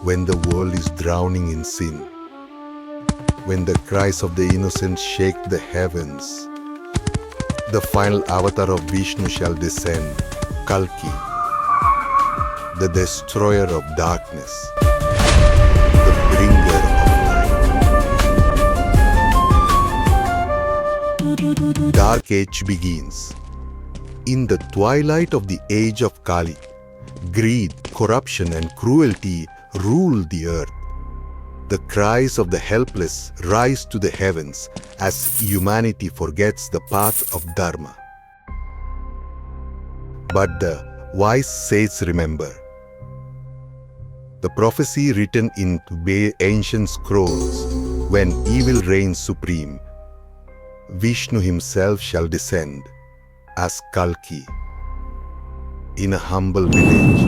when the world is drowning in sin, when the cries of the innocent shake the heavens, the final avatar of Vishnu shall descend, Kalki, the destroyer of darkness, the bringer of light. Dark Age begins. In the twilight of the age of Kali, greed, corruption and cruelty rule the earth. The cries of the helpless rise to the heavens as humanity forgets the path of dharma. But the wise sages remember. The prophecy written in ancient scrolls, when evil reigns supreme, Vishnu himself shall descend as Kalki in a humble village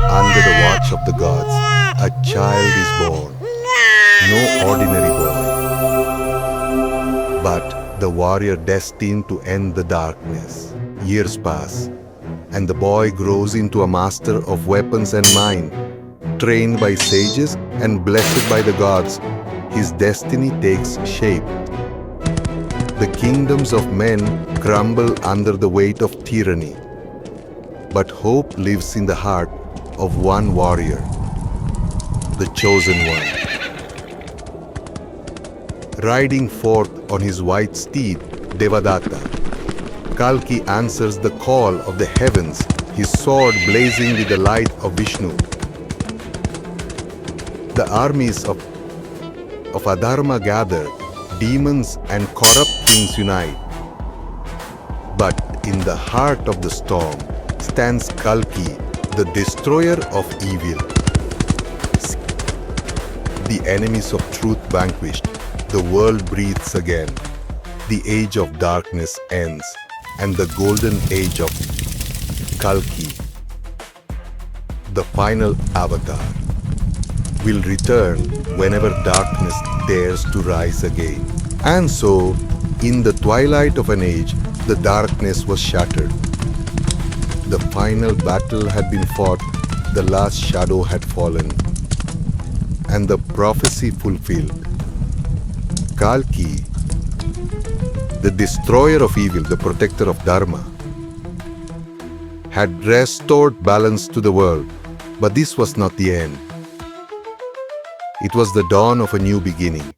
under the watch of the gods. A child is born, no ordinary boy, but the warrior destined to end the darkness. Years pass, and the boy grows into a master of weapons and mind. Trained by sages and blessed by the gods, his destiny takes shape. The kingdoms of men crumble under the weight of tyranny, but hope lives in the heart of one warrior, the chosen one. Riding forth on his white steed, Devadatta, Kalki answers the call of the heavens, his sword blazing with the light of Vishnu. The armies of adharma gather, demons and corrupt kings unite. But in the heart of the storm stands Kalki, the destroyer of evil. The enemies of truth vanquished, the world breathes again. The age of darkness ends, and the golden age of Kalki, the final avatar, will return whenever darkness dares to rise again. And so, in the twilight of an age, the darkness was shattered. The final battle had been fought, the last shadow had fallen, and the prophecy fulfilled. Kalki, the destroyer of evil, the protector of dharma, had restored balance to the world. But this was not the end. It was the dawn of a new beginning.